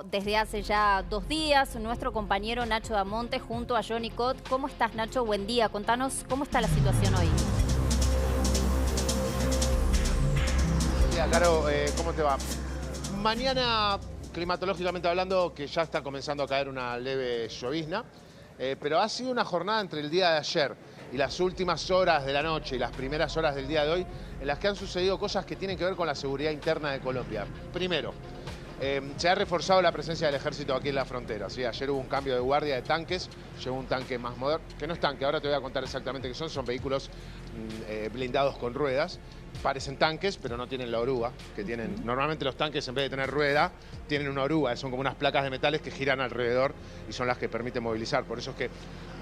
desde hace ya 2 días, nuestro compañero Nacho Damonte junto a Johnny Cott. ¿Cómo estás, Nacho? Buen día. Contanos cómo está la situación hoy. Buen día, Caro. ¿Cómo te va? Mañana, climatológicamente hablando, que ya está comenzando a caer una leve llovizna, pero ha sido una jornada entre el día de ayer y las últimas horas de la noche y las primeras horas del día de hoy, en las que han sucedido cosas que tienen que ver con la seguridad interna de Colombia. Primero, se ha reforzado la presencia del ejército aquí en la frontera. ¿Sí? Ayer hubo un cambio de guardia de tanques, llegó un tanque más moderno, que no es tanque, ahora te voy a contar exactamente qué son vehículos blindados con ruedas. Parecen tanques, pero no tienen la oruga que tienen. Normalmente los tanques, en vez de tener rueda, tienen una oruga, son como unas placas de metales que giran alrededor y son las que permiten movilizar. Por eso es que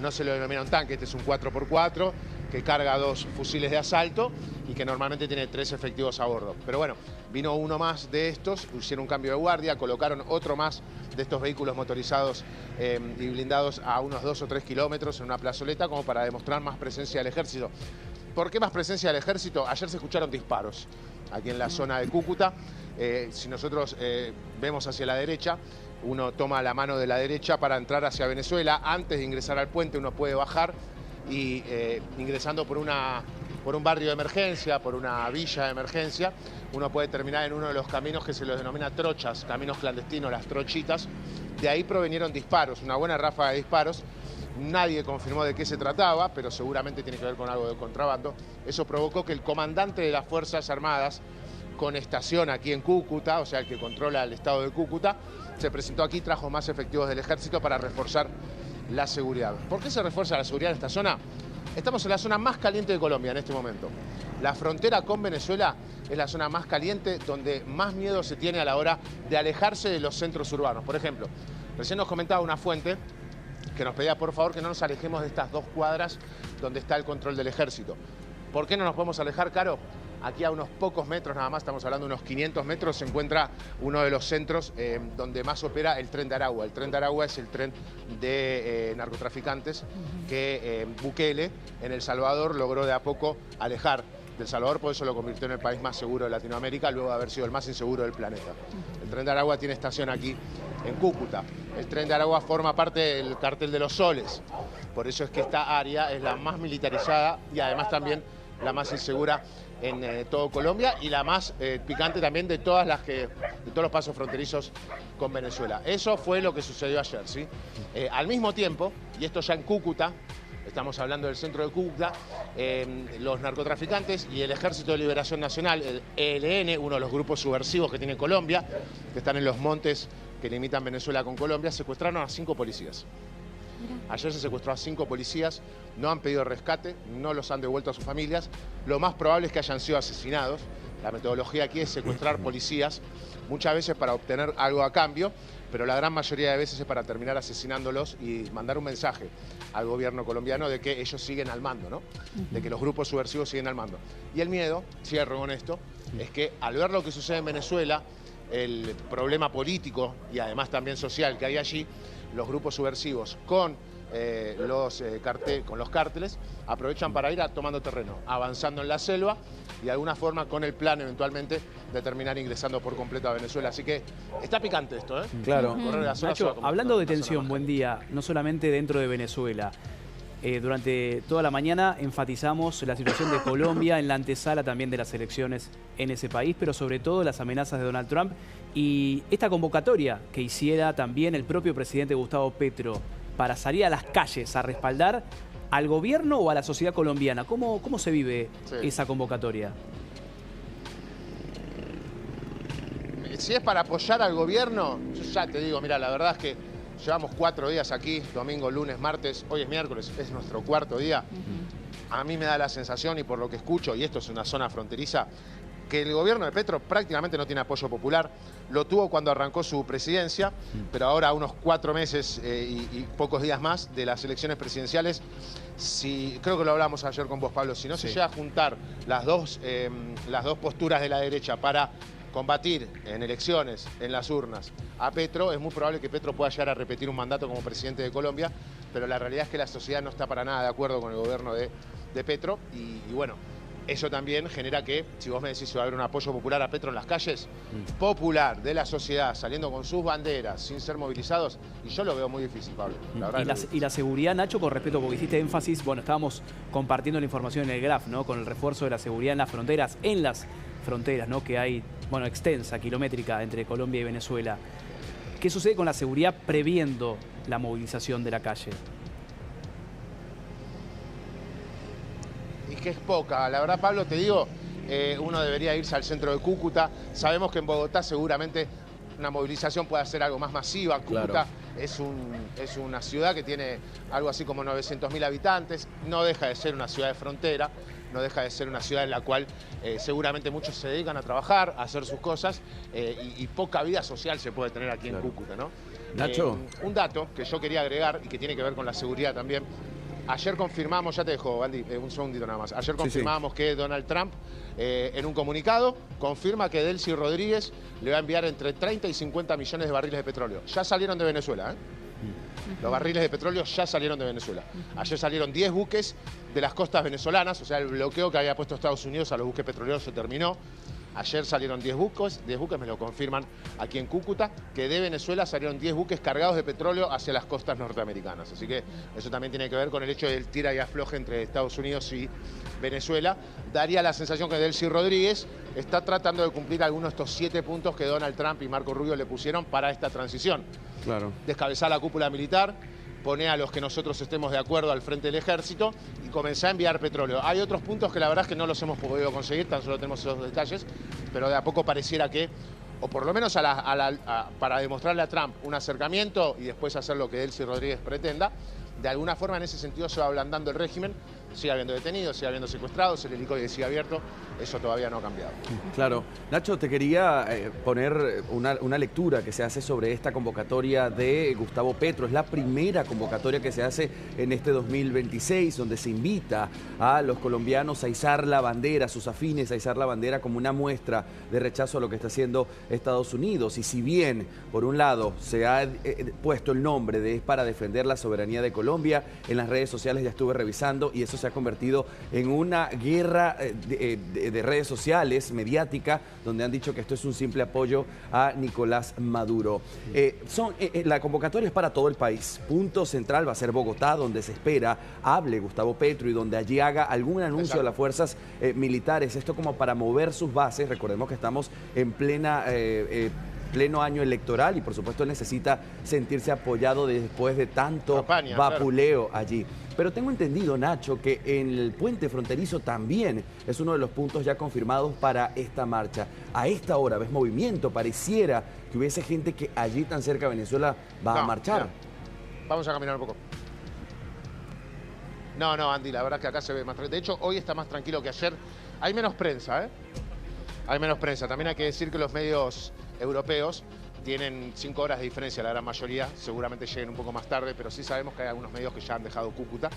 no se lo denomina un tanque, este es un 4x4 que carga 2 fusiles de asalto y que normalmente tiene 3 efectivos a bordo. Pero bueno, vino uno más de estos, hicieron un cambio de guardia, colocaron otro más de estos vehículos motorizados y blindados a unos 2 o 3 kilómetros en una plazoleta como para demostrar más presencia del ejército. ¿Por qué más presencia del ejército? Ayer se escucharon disparos aquí en la zona de Cúcuta. Si nosotros vemos hacia la derecha, uno toma la mano de la derecha para entrar hacia Venezuela. Antes de ingresar al puente uno puede bajar y ingresando por un barrio de emergencia, por una villa de emergencia, uno puede terminar en uno de los caminos que se los denomina trochas, caminos clandestinos, las trochitas. De ahí provenieron disparos, una buena ráfaga de disparos. Nadie confirmó de qué se trataba, pero seguramente tiene que ver con algo de contrabando. Eso provocó que el comandante de las Fuerzas Armadas, con estación aquí en Cúcuta, o sea, el que controla el estado de Cúcuta, se presentó aquí y trajo más efectivos del ejército para reforzar la seguridad. ¿Por qué se refuerza la seguridad en esta zona? Estamos en la zona más caliente de Colombia en este momento. La frontera con Venezuela es la zona más caliente donde más miedo se tiene a la hora de alejarse de los centros urbanos. Por ejemplo, recién nos comentaba una fuente que nos pedía por favor que no nos alejemos de estas 2 cuadras donde está el control del ejército. ¿Por qué no nos podemos alejar, Caro? Aquí a unos pocos metros, nada más, estamos hablando de unos 500 metros, se encuentra uno de los centros donde más opera el Tren de Aragua. El Tren de Aragua es el tren de narcotraficantes que Bukele en El Salvador logró de a poco alejar del Salvador, por eso lo convirtió en el país más seguro de Latinoamérica, luego de haber sido el más inseguro del planeta. El Tren de Aragua tiene estación aquí en Cúcuta. El Tren de Aragua forma parte del Cartel de los Soles. Por eso es que esta área es la más militarizada y además también la más insegura en todo Colombia y la más picante también de todos los pasos fronterizos con Venezuela. Eso fue lo que sucedió ayer, ¿sí? Al mismo tiempo, y esto ya en Cúcuta, estamos hablando del centro de Cúcuta, los narcotraficantes y el Ejército de Liberación Nacional, el ELN, uno de los grupos subversivos que tiene Colombia, que están en los montes que limitan Venezuela con Colombia, secuestraron a 5 policías. Ayer se secuestró a 5 policías, no han pedido rescate, no los han devuelto a sus familias. Lo más probable es que hayan sido asesinados. La metodología aquí es secuestrar policías, muchas veces para obtener algo a cambio, pero la gran mayoría de veces es para terminar asesinándolos y mandar un mensaje al gobierno colombiano de que ellos siguen al mando, ¿no? De que los grupos subversivos siguen al mando. Y el miedo, cierro con esto, es que al ver lo que sucede en Venezuela, el problema político y además también social que hay allí, los grupos subversivos con los cárteles aprovechan para ir tomando terreno, avanzando en la selva y de alguna forma con el plan eventualmente de terminar ingresando por completo a Venezuela. Así que está picante esto, ¿eh? Claro. Nacho, hablando de tensión, buen día, no solamente dentro de Venezuela. Durante toda la mañana enfatizamos la situación de Colombia en la antesala también de las elecciones en ese país, pero sobre todo las amenazas de Donald Trump y esta convocatoria que hiciera también el propio presidente Gustavo Petro para salir a las calles a respaldar al gobierno o a la sociedad colombiana. ¿Cómo se vive esa convocatoria? Si es para apoyar al gobierno, yo ya te digo, mira, la verdad es que llevamos 4 días aquí, domingo, lunes, martes, hoy es miércoles, es nuestro 4.º día. A mí me da la sensación, y por lo que escucho, y esto es una zona fronteriza, que el gobierno de Petro prácticamente no tiene apoyo popular. Lo tuvo cuando arrancó su presidencia, pero ahora a unos 4 meses y pocos días más de las elecciones presidenciales, creo que lo hablamos ayer con vos, Pablo, si no se llega a juntar las dos posturas de la derecha para combatir en elecciones, en las urnas, a Petro, es muy probable que Petro pueda llegar a repetir un mandato como presidente de Colombia, pero la realidad es que la sociedad no está para nada de acuerdo con el gobierno de Petro y bueno, Eso también genera que, si vos me decís si va a haber un apoyo popular a Petro en las calles, popular, de la sociedad, saliendo con sus banderas, sin ser movilizados, y yo lo veo muy difícil, Pablo. Y la seguridad, Nacho, con respecto, porque hiciste énfasis, bueno, estábamos compartiendo la información en el Graph, ¿no? Con el refuerzo de la seguridad en las fronteras, ¿no? Que hay, bueno, extensa, kilométrica, entre Colombia y Venezuela. ¿Qué sucede con la seguridad previendo la movilización de la calle? Y que es poca. La verdad, Pablo, te digo, uno debería irse al centro de Cúcuta. Sabemos que en Bogotá seguramente una movilización puede ser algo más masiva. Cúcuta es una ciudad que tiene algo así como 900.000 habitantes. No deja de ser una ciudad de frontera, no deja de ser una ciudad en la cual seguramente muchos se dedican a trabajar, a hacer sus cosas, y poca vida social se puede tener aquí en Cúcuta, ¿no? Nacho. Un dato que yo quería agregar y que tiene que ver con la seguridad también. Ayer confirmamos, ya te dejo, Andy, un segundito nada más. Ayer confirmamos que Donald Trump, en un comunicado, confirma que Delcy Rodríguez le va a enviar entre 30 y 50 millones de barriles de petróleo. Ya salieron de Venezuela, ¿eh? Los barriles de petróleo ya salieron de Venezuela. Ayer salieron 10 buques de las costas venezolanas, o sea, el bloqueo que había puesto Estados Unidos a los buques petroleros se terminó. Ayer salieron 10 buques, me lo confirman aquí en Cúcuta, que de Venezuela salieron 10 buques cargados de petróleo hacia las costas norteamericanas. Así que eso también tiene que ver con el hecho del tira y afloje entre Estados Unidos y Venezuela. Daría la sensación que Delcy Rodríguez está tratando de cumplir algunos de estos 7 puntos que Donald Trump y Marco Rubio le pusieron para esta transición. Claro. Descabezar la cúpula militar, poner a los que nosotros estemos de acuerdo al frente del ejército y comenzar a enviar petróleo. Hay otros puntos que la verdad es que no los hemos podido conseguir, tan solo tenemos esos detalles, pero de a poco pareciera que, o por lo menos para demostrarle a Trump un acercamiento y después hacer lo que Delcy Rodríguez pretenda, de alguna forma en ese sentido se va ablandando el régimen, sigue habiendo detenidos, sigue habiendo secuestrados, el helicoide sigue abierto, eso todavía no ha cambiado. Claro. Nacho, te quería poner una lectura que se hace sobre esta convocatoria de Gustavo Petro. Es la primera convocatoria que se hace en este 2026, donde se invita a los colombianos a izar la bandera, a sus afines a izar la bandera como una muestra de rechazo a lo que está haciendo Estados Unidos. Y si bien, por un lado, se ha puesto el nombre de Es para defender la soberanía de Colombia, en las redes sociales ya estuve revisando y eso se ha convertido en una guerra de redes sociales, mediática, donde han dicho que esto es un simple apoyo a Nicolás Maduro. La convocatoria es para todo el país. Punto central va a ser Bogotá, donde se espera hable Gustavo Petro y donde allí haga algún anuncio a las fuerzas militares. Esto como para mover sus bases. Recordemos que estamos en pleno año electoral y por supuesto necesita sentirse apoyado después de tanto vapuleo allí. Pero tengo entendido, Nacho, que en el puente fronterizo también es uno de los puntos ya confirmados para esta marcha. A esta hora, ¿ves movimiento? Pareciera que hubiese gente que allí tan cerca de Venezuela va a marchar. Mira, vamos a caminar un poco. No, Andy, la verdad es que acá se ve más tranquilo. De hecho, hoy está más tranquilo que ayer. Hay menos prensa, ¿eh? Hay menos prensa. También hay que decir que los medios europeos tienen 5 horas de diferencia, la gran mayoría, seguramente lleguen un poco más tarde, pero sí sabemos que hay algunos medios que ya han dejado Cúcuta.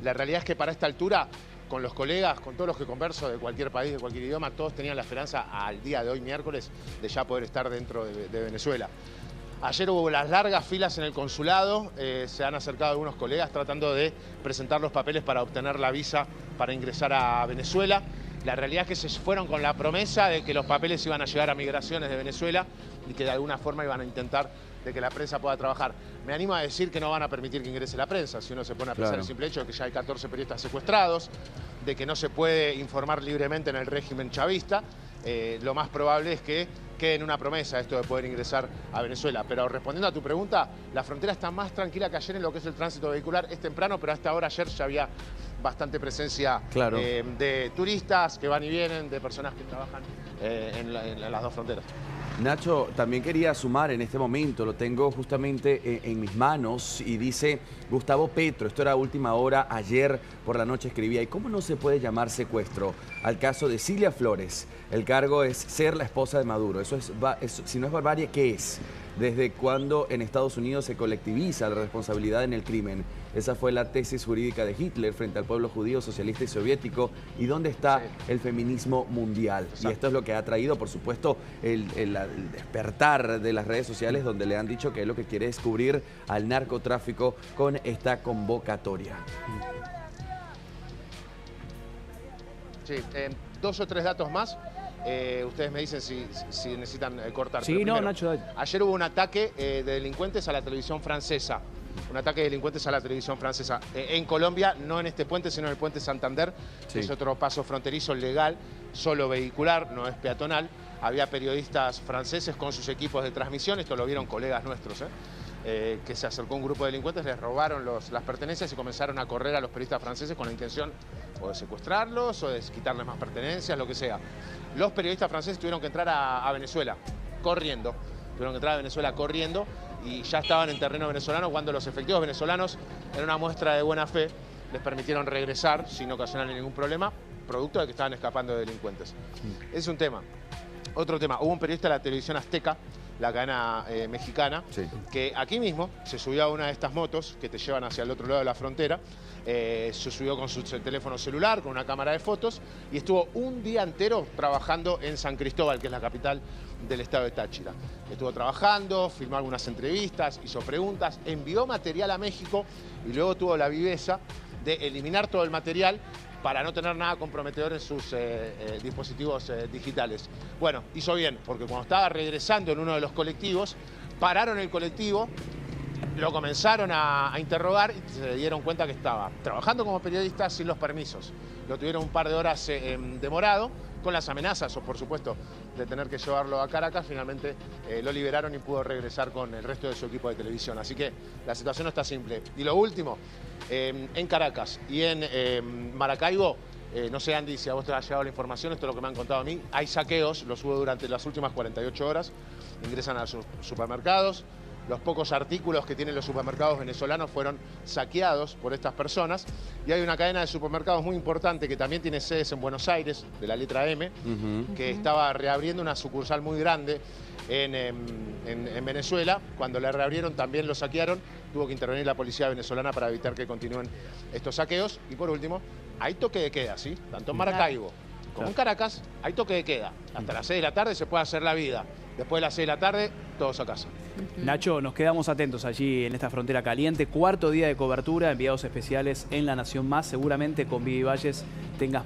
La realidad es que para esta altura, con los colegas, con todos los que converso de cualquier país, de cualquier idioma, todos tenían la esperanza al día de hoy, miércoles, de ya poder estar dentro de Venezuela. Ayer hubo las largas filas en el consulado, se han acercado algunos colegas tratando de presentar los papeles para obtener la visa para ingresar a Venezuela. La realidad es que se fueron con la promesa de que los papeles iban a llegar a migraciones de Venezuela y que de alguna forma iban a intentar de que la prensa pueda trabajar. Me animo a decir que no van a permitir que ingrese la prensa, si uno se pone a pensar el simple hecho de que ya hay 14 periodistas secuestrados, de que no se puede informar libremente en el régimen chavista. Lo más probable es que quede en una promesa esto de poder ingresar a Venezuela. Pero respondiendo a tu pregunta, la frontera está más tranquila que ayer en lo que es el tránsito vehicular. Es temprano, pero hasta ahora ayer ya había bastante presencia de turistas que van y vienen, de personas que trabajan en las dos fronteras. Nacho, también quería sumar en este momento, lo tengo justamente en mis manos y dice Gustavo Petro, esto era última hora, ayer por la noche escribía, ¿y cómo no se puede llamar secuestro al caso de Cilia Flores? El cargo es ser la esposa de Maduro, eso si no es barbarie, ¿qué es? ¿Desde cuándo en Estados Unidos se colectiviza la responsabilidad en el crimen? Esa fue la tesis jurídica de Hitler frente al pueblo judío, socialista y soviético. ¿Y dónde está el feminismo mundial? Exacto. Y esto es lo que ha traído, por supuesto, el despertar de las redes sociales, donde le han dicho que lo que quiere es cubrir al narcotráfico con esta convocatoria. Sí, 2 o 3 datos más. Ustedes me dicen si necesitan cortar. Sí, no, Nacho. Ayer hubo un ataque de delincuentes a la televisión francesa. Un ataque de delincuentes a la televisión francesa. En Colombia, no en este puente, sino en el puente Santander, que es otro paso fronterizo legal, solo vehicular, no es peatonal. Había periodistas franceses con sus equipos de transmisión, esto lo vieron colegas nuestros, que se acercó un grupo de delincuentes, les robaron las pertenencias y comenzaron a correr a los periodistas franceses con la intención o de secuestrarlos o de quitarles más pertenencias, lo que sea. Los periodistas franceses tuvieron que entrar a Venezuela, corriendo. Tuvieron que entrar a Venezuela corriendo y ya estaban en terreno venezolano cuando los efectivos venezolanos, en una muestra de buena fe, les permitieron regresar sin ocasionar ningún problema, producto de que estaban escapando de delincuentes. Ese es un tema. Otro tema, hubo un periodista de la televisión Azteca, la cadena mexicana, que aquí mismo se subió a una de estas motos que te llevan hacia el otro lado de la frontera, se subió con su teléfono celular, con una cámara de fotos, y estuvo un día entero trabajando en San Cristóbal, que es la capital del estado de Táchira. Estuvo trabajando, filmó algunas entrevistas, hizo preguntas, envió material a México y luego tuvo la viveza de eliminar todo el material para no tener nada comprometedor en sus dispositivos digitales. Bueno, hizo bien, porque cuando estaba regresando en uno de los colectivos, pararon el colectivo, lo comenzaron a interrogar y se dieron cuenta que estaba trabajando como periodista sin los permisos. Lo tuvieron un par de horas demorado, con las amenazas, o por supuesto, de tener que llevarlo a Caracas. Finalmente lo liberaron y pudo regresar con el resto de su equipo de televisión. Así que la situación no está simple. Y lo último, en Caracas y en Maracaibo, no sé, Andy, si a vos te ha llegado la información, esto es lo que me han contado a mí, hay saqueos, los hubo durante las últimas 48 horas, ingresan a sus supermercados. Los pocos artículos que tienen los supermercados venezolanos fueron saqueados por estas personas. Y hay una cadena de supermercados muy importante que también tiene sedes en Buenos Aires, de la letra M, que estaba reabriendo una sucursal muy grande en Venezuela. Cuando la reabrieron también lo saquearon. Tuvo que intervenir la policía venezolana para evitar que continúen estos saqueos. Y por último, hay toque de queda, ¿sí? Tanto en Maracaibo como en Caracas hay toque de queda. Hasta las 6 de la tarde se puede hacer la vida. Después de las 6 de la tarde, todos a casa. Nacho, nos quedamos atentos allí en esta frontera caliente. 4º día de cobertura, enviados especiales en La Nación Más. Seguramente con Vivi Valles tengas